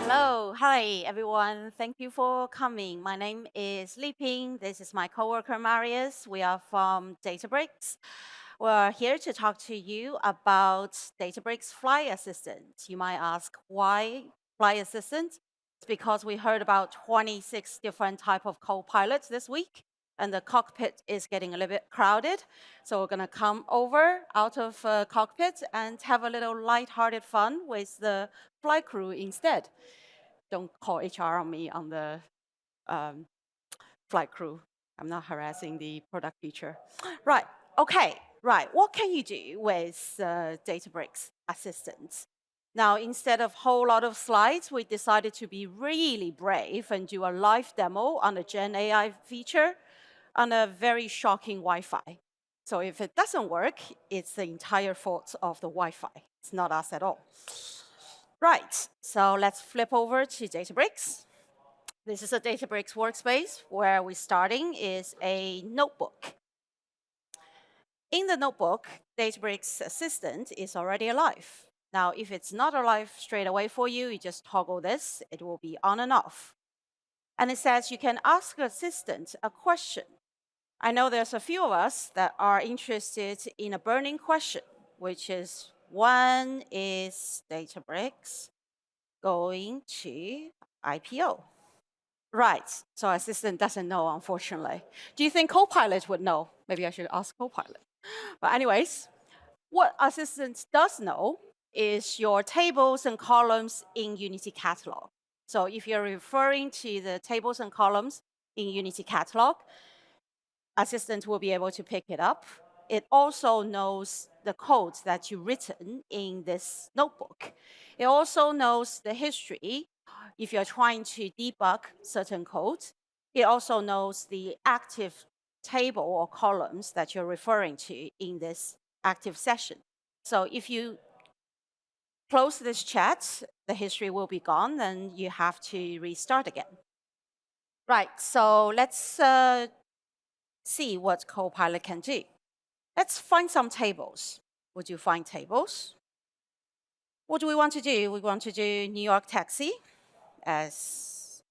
Hello, hi everyone. Thank you for coming. My name is Li Ping. This is my coworker Marius. We are from Databricks. We're here to talk to you about Databricks Fly Assistant. You might ask why Fly Assistant? It's because we heard about 26 different type of co-pilots this week, and the cockpit is getting a little bit crowded. So we're going to come over out of cockpit and have a little light-hearted fun with the flight crew instead. Don't call HR on me on the um, flight crew. I'm not harassing the product feature. Right. Okay. Right. What can you do with Databricks Assistant? Now, instead of whole lot of slides, we decided to be really brave and do a live demo on the Gen AI feature on a very shocking Wi-Fi. So if it doesn't work, it's the entire fault of the Wi-Fi. It's not us at all. Right, so let's flip over to Databricks. This is a Databricks workspace where we're starting is a notebook. In the notebook, Databricks Assistant is already alive. Now, if it's not alive straight away for you, you just toggle this, it will be on and off. And it says you can ask Assistant a question. I know there's a few of us that are interested in a burning question, which is when is Databricks going to IPO? Right. So Assistant doesn't know, unfortunately. Do you think Copilot would know? Maybe I should ask Copilot. But anyways, what Assistant does know is your tables and columns in Unity Catalog. So if you're referring to the tables and columns in Unity Catalog, Assistant will be able to pick it up. It also knows the code that you've written in this notebook. It also knows the history if you're trying to debug certain code. It also knows the active table or columns that you're referring to in this active session. So if you close this chat, the history will be gone, and you have to restart again. Right, so let's see what Copilot can do. Let's find some tables. Would you find tables? What do we want to do? We want to do New York taxi, as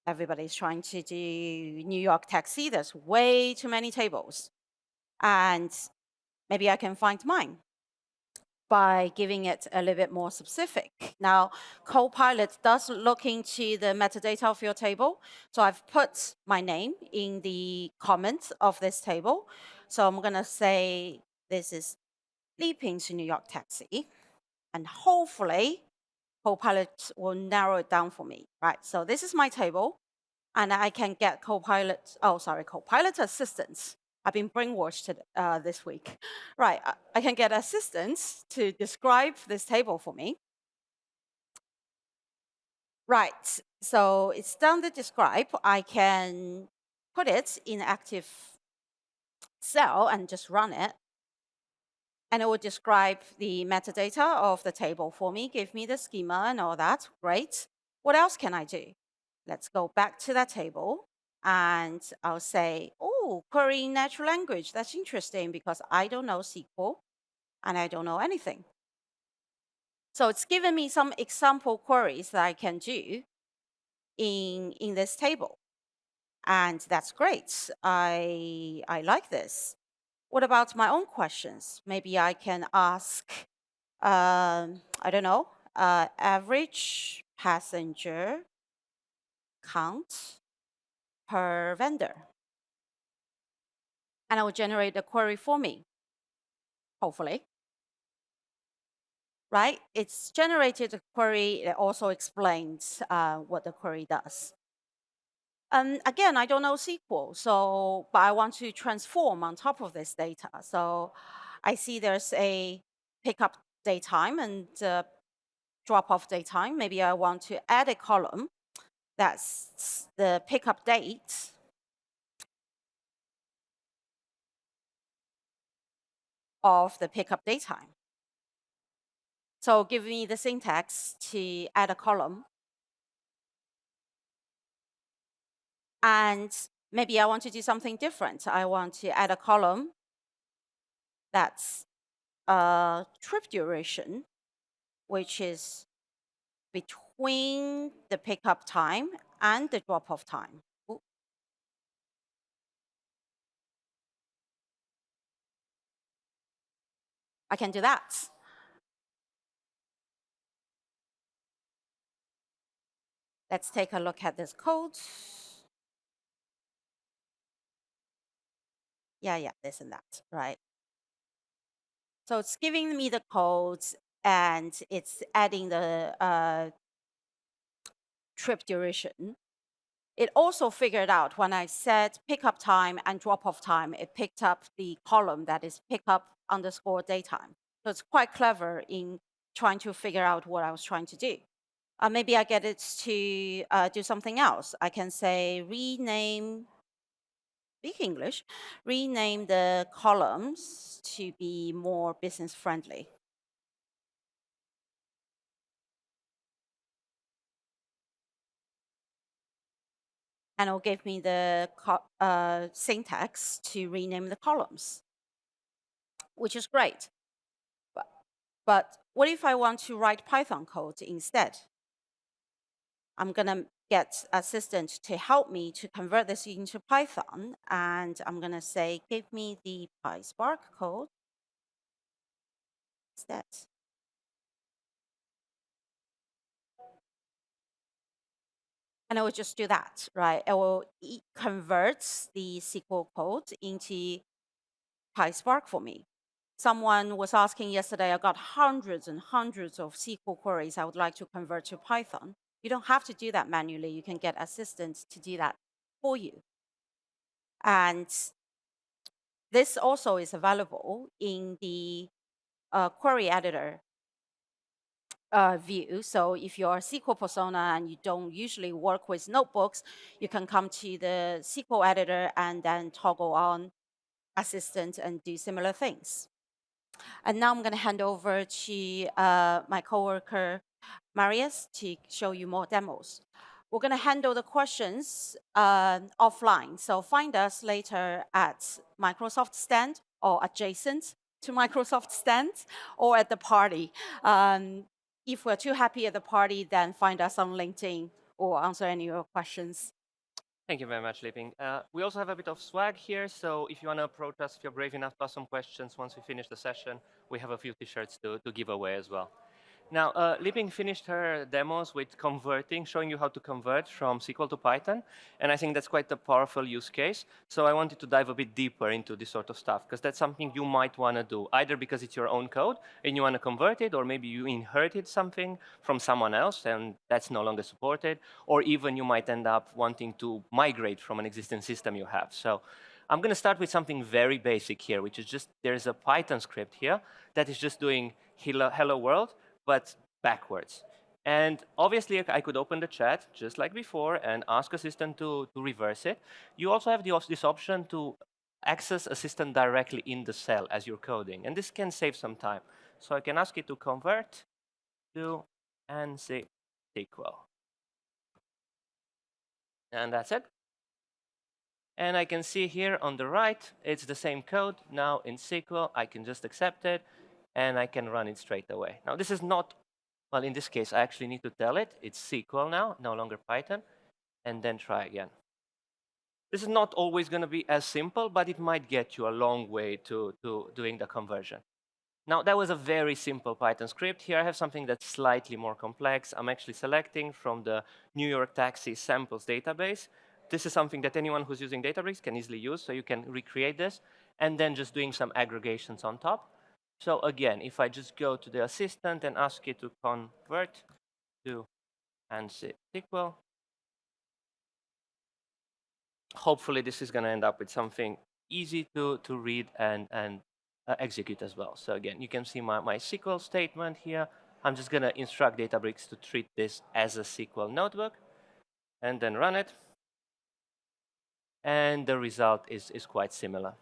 everybody's trying to do New York taxi. There's way too many tables. And maybe I can find mine by giving it a little bit more specific. Now, Copilot does look into the metadata of your table. So I've put my name in the comments of this table. So I'm going to say this is Leaping to New York Taxi. And hopefully, Copilot will narrow it down for me, right? So this is my table. And I can get Copilot Assistants. I've been brainwashed this week. Right, I can get assistants to describe this table for me. Right, so it's done the describe. I can put it in active cell and just run it. And it will describe the metadata of the table for me, give me the schema and all that. Great. What else can I do? Let's go back to that table. And I'll say, oh, query in natural language. That's interesting because I don't know SQL and I don't know anything. So it's given me some example queries that I can do in this table. And that's great. I like this. What about my own questions? Maybe I can ask, I don't know, average passenger count per vendor. And it will generate a query for me, hopefully. Right? It's generated a query. It also explains what the query does. Again, I don't know SQL, but I want to transform on top of this data. So I see there's a pickup daytime and drop off daytime. Maybe I want to add a column that's the pickup date of the pickup daytime. So give me the syntax to add a column. And maybe I want to do something different. I want to add a column that's trip duration, which is between the pickup time and the drop-off time. Ooh, I can do that. Let's take a look at this code. Yeah, this and that, right? So it's giving me the codes and it's adding the trip duration. It also figured out when I said pickup time and drop off time, it picked up the column that is pickup underscore daytime. So it's quite clever in trying to figure out what I was trying to do. Maybe I get it to do something else. I can say rename, speak English, rename the columns to be more business friendly. And it'll give me the syntax to rename the columns, which is great. But what if I want to write Python code instead? I'm going to get Assistant to help me to convert this into Python. And I'm going to say, give me the PySpark code instead. And I will just do that, right? It will convert the SQL code into PySpark for me. Someone was asking yesterday, I got hundreds and hundreds of SQL queries I would like to convert to Python. You don't have to do that manually. You can get assistants to do that for you. And this also is available in the query editor view. So if you're a SQL persona and you don't usually work with notebooks, you can come to the SQL editor and then toggle on assistant and do similar things. And now I'm going to hand over to my coworker, Marius, to show you more demos. We're going to handle the questions offline. So find us later at Microsoft Stand or adjacent to Microsoft Stand or at the party. If we're too happy at the party, then find us on LinkedIn or answer any of your questions. Thank you very much, Liping. We also have a bit of swag here, so if you want to approach us, if you're brave enough to ask some questions once we finish the session, we have a few t-shirts to give away as well. Now, Liping finished her demos with converting, showing you how to convert from SQL to Python, and I think that's quite a powerful use case. So I wanted to dive a bit deeper into this sort of stuff, because that's something you might want to do, either because it's your own code and you want to convert it, or maybe you inherited something from someone else and that's no longer supported, or even you might end up wanting to migrate from an existing system you have. So I'm going to start with something very basic here, which is just there's a Python script here that is just doing hello world, but backwards. And obviously, I could open the chat just like before and ask Assistant to reverse it. You also have this option to access Assistant directly in the cell as you're coding. And this can save some time. So I can ask it to convert to ANSI SQL. And that's it. And I can see here on the right, it's the same code. Now in SQL, I can just accept it and I can run it straight away. Now this is not, well, in this case, I actually need to tell it it's SQL now, no longer Python, and then try again. This is not always going to be as simple, but it might get you a long way to doing the conversion. Now, that was a very simple Python script. Here I have something that's slightly more complex. I'm actually selecting from the New York Taxi samples database. This is something that anyone who's using Databricks can easily use, so you can recreate this, and then just doing some aggregations on top. So again, if I just go to the assistant and ask it to convert to ANSI SQL, hopefully this is going to end up with something easy to read and execute as well. So again, you can see my SQL statement here. I'm just going to instruct Databricks to treat this as a SQL notebook and then run it. And the result is quite similar.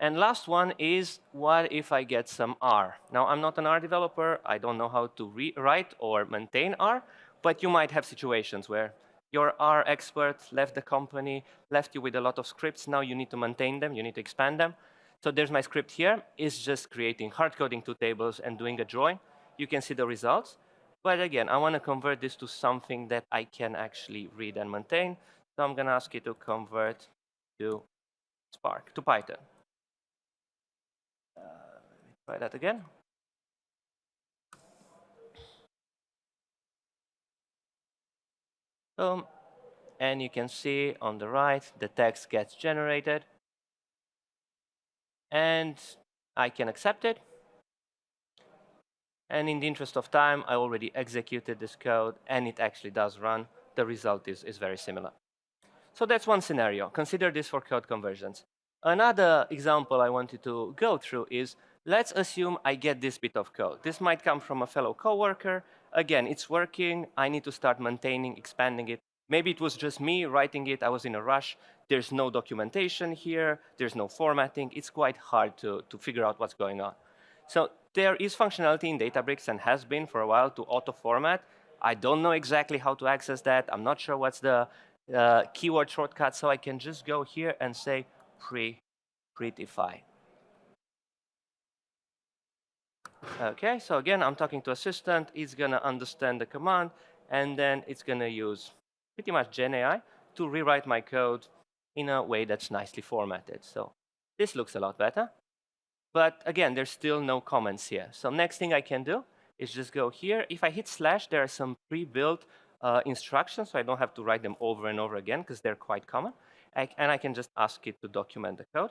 And last one is, what if I get some R? Now, I'm not an R developer. I don't know how to write or maintain R, but you might have situations where your R expert left the company, left you with a lot of scripts. Now you need to maintain them. You need to expand them. So there's my script here. It's just creating hard coding two tables and doing a join. You can see the results. But again, I want to convert this to something that I can actually read and maintain. So I'm going to ask you to convert to Spark, to Python. Let me try that again. Boom. And you can see on the right, the text gets generated. And I can accept it. And in the interest of time, I already executed this code, and it actually does run. The result is very similar. So that's one scenario. Consider this for code conversions. Another example I wanted to go through is, let's assume I get this bit of code. This might come from a fellow coworker. Again, it's working. I need to start maintaining, expanding it. Maybe it was just me writing it. I was in a rush. There's no documentation here. There's no formatting. It's quite hard to figure out what's going on. So there is functionality in Databricks and has been for a while to auto-format. I don't know exactly how to access that. I'm not sure what's the keyword shortcut, so I can just go here and say prettify. Okay, so again, I'm talking to Assistant. It's going to understand the command, and then it's going to use pretty much GenAI to rewrite my code in a way that's nicely formatted. So this looks a lot better. But again, there's still no comments here. So next thing I can do is just go here. If I hit slash, there are some pre-built instructions, so I don't have to write them over and over again because they're quite common. And I can just ask it to document the code.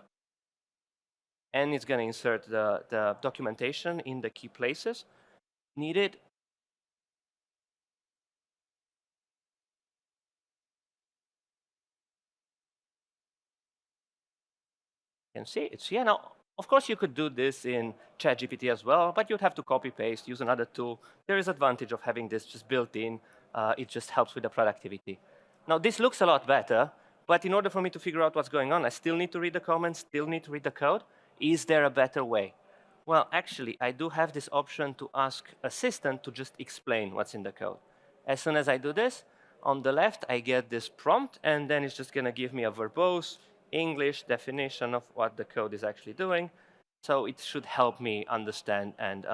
And it's going to insert the documentation in the key places needed. You can see it's here. Now, of course, you could do this in ChatGPT as well, but you'd have to copy paste, use another tool. There is advantage of having this just built in. It just helps with the productivity. Now, this looks a lot better, but in order for me to figure out what's going on, I still need to read the comments, still need to read the code. Is there a better way? Well, actually, I do have this option to ask Assistant to just explain what's in the code. As soon as I do this, on the left, I get this prompt, and then it's just going to give me a verbose English definition of what the code is actually doing. So it should help me understand and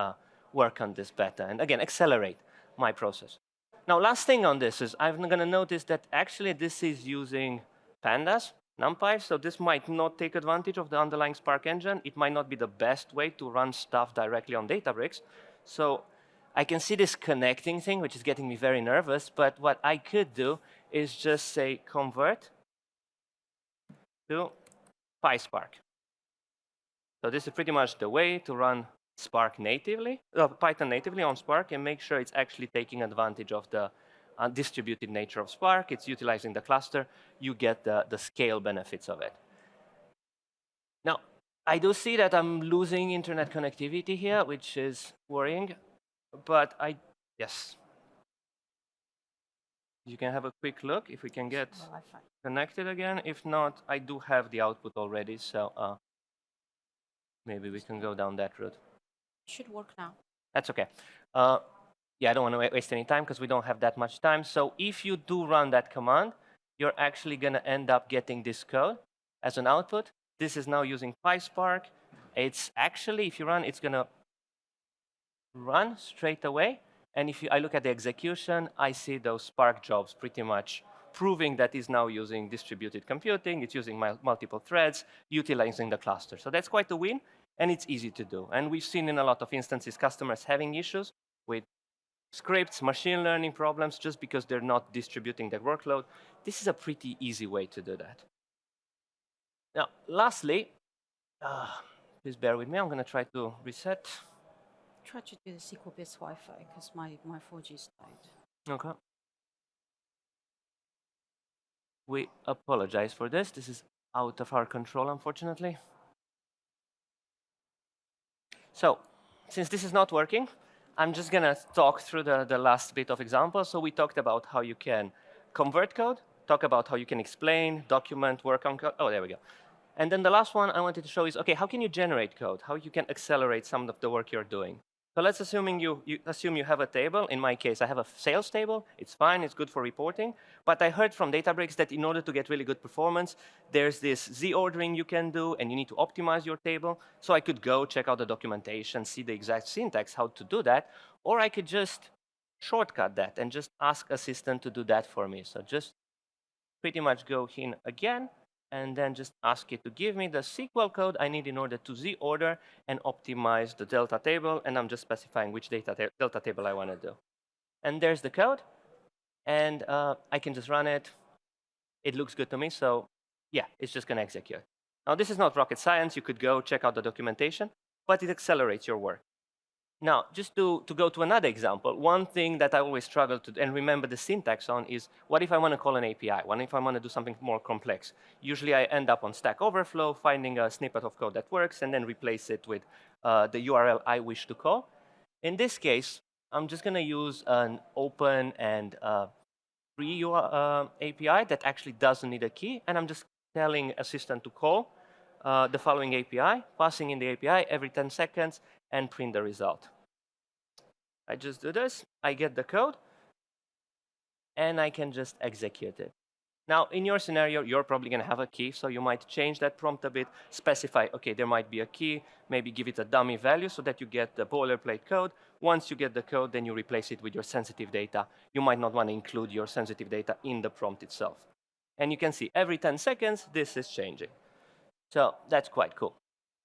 work on this better, and again, accelerate my process. Now, last thing on this is I'm going to notice that actually this is using pandas, NumPy, so this might not take advantage of the underlying Spark engine. It might not be the best way to run stuff directly on Databricks. So I can see this connecting thing, which is getting me very nervous, but what I could do is just say convert to PySpark. So this is pretty much the way to run Spark natively, Python natively on Spark, and make sure it's actually taking advantage of the distributed nature of Spark. It's utilizing the cluster. You get the scale benefits of it. Now, I do see that I'm losing internet connectivity here, which is worrying, but yes. You can have a quick look if we can get connected again. If not, I do have the output already, so maybe we can go down that route. Should work now. That's okay. Yeah, I don't want to waste any time because we don't have that much time. So if you do run that command, you're actually going to end up getting this code as an output. This is now using PySpark. It's actually, if you run, it's going to run straight away. And if I look at the execution, I see those Spark jobs pretty much proving that it's now using distributed computing. It's using multiple threads, utilizing the cluster. So that's quite a win, and it's easy to do. And we've seen in a lot of instances customers having issues with scripts, machine learning problems, just because they're not distributing their workload. This is a pretty easy way to do that. Now, lastly, please bear with me. I'm going to try to reset. Try to do the SQL bits Wi-Fi because my 4G's died. Okay. We apologize for this. This is out of our control, unfortunately. So, since this is not working, I'm just going to talk through the last bit of example. So we talked about how you can convert code, talk about how you can explain, document, work on code. Oh, there we go. And then the last one I wanted to show is, OK, how can you generate code? How you can accelerate some of the work you're doing? So let's assume you have a table. In my case, I have a sales table. It's fine. It's good for reporting. But I heard from Databricks that in order to get really good performance, there's this Z ordering you can do, and you need to optimize your table. So I could go check out the documentation, see the exact syntax, how to do that. Or I could just shortcut that and just ask Assistant to do that for me. So just pretty much go in again, and then just ask it to give me the SQL code I need in order to Z-order and optimize the delta table, and I'm just specifying which delta table I want to do. And there's the code, and I can just run it. It looks good to me, so yeah, it's just going to execute. Now, this is not rocket science. You could go check out the documentation, but it accelerates your work. Now, just to go to another example, one thing that I always struggle to and remember the syntax on is, what if I want to call an API? What if I want to do something more complex? Usually I end up on Stack Overflow, finding a snippet of code that works, and then replace it with the URL I wish to call. In this case, I'm just going to use an open and free API that actually doesn't need a key, and I'm just telling Assistant to call the following API, passing in the API every 10 seconds, and print the result. I just do this, I get the code, and I can just execute it. Now, in your scenario, you're probably going to have a key, so you might change that prompt a bit, specify, okay, there might be a key, maybe give it a dummy value so that you get the boilerplate code. Once you get the code, then you replace it with your sensitive data. You might not want to include your sensitive data in the prompt itself. And you can see every 10 seconds, this is changing. So that's quite cool.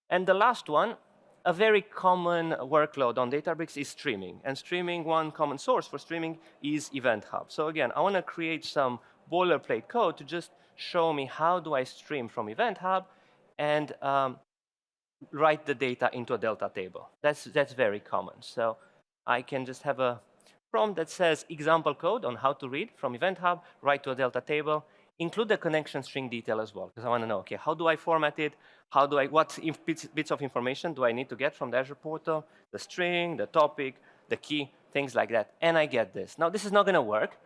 And the last one, a very common workload on Databricks is streaming. And streaming, one common source for streaming is Event Hub. So again, I want to create some boilerplate code to just show me how do I stream from Event Hub and write the data into a delta table. That's very common. So I can just have a prompt that says example code on how to read from Event Hub, write to a delta table, include the connection string detail as well, because I want to know, okay, how do I format it? What bits of information do I need to get from the Azure portal? The string, the topic, the key, things like that. And I get this. Now, this is not going to work,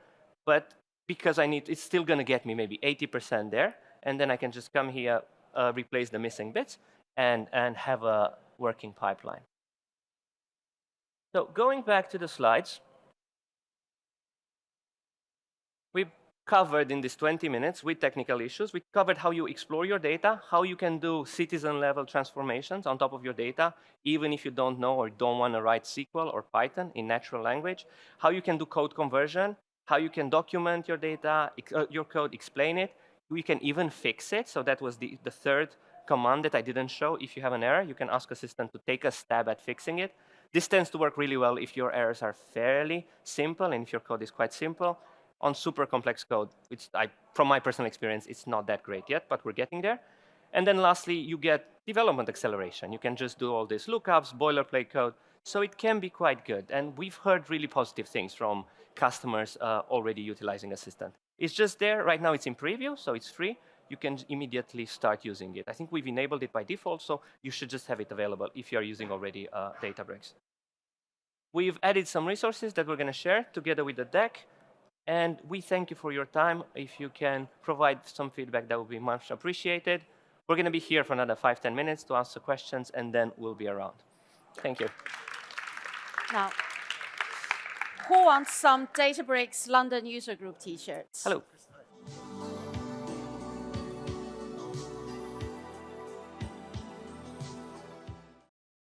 but because it's still going to get me maybe 80% there. And then I can just come here, replace the missing bits, and have a working pipeline. So going back to the slides, we covered in these 20 minutes with technical issues. We covered how you explore your data, how you can do citizen-level transformations on top of your data, even if you don't know or don't want to write SQL or Python in natural language, how you can do code conversion, how you can document your data, your code, explain it. You can even fix it. So that was the third command that I didn't show. If you have an error, you can ask Assistant to take a stab at fixing it. This tends to work really well if your errors are fairly simple and if your code is quite simple. On super complex code, which from my personal experience, it's not that great yet, but we're getting there. And then lastly, you get development acceleration. You can just do all these lookups, boilerplate code. So it can be quite good. And we've heard really positive things from customers already utilizing Assistant. It's just there. Right now, it's in preview, so it's free. You can immediately start using it. I think we've enabled it by default, so you should just have it available if you're using already Databricks. We've added some resources that we're going to share together with the deck. And we thank you for your time. If you can provide some feedback, that would be much appreciated. We're going to be here for another 5-10 minutes to answer questions, and then we'll be around. Thank you. Now, who wants some Databricks London user group t-shirts? Hello.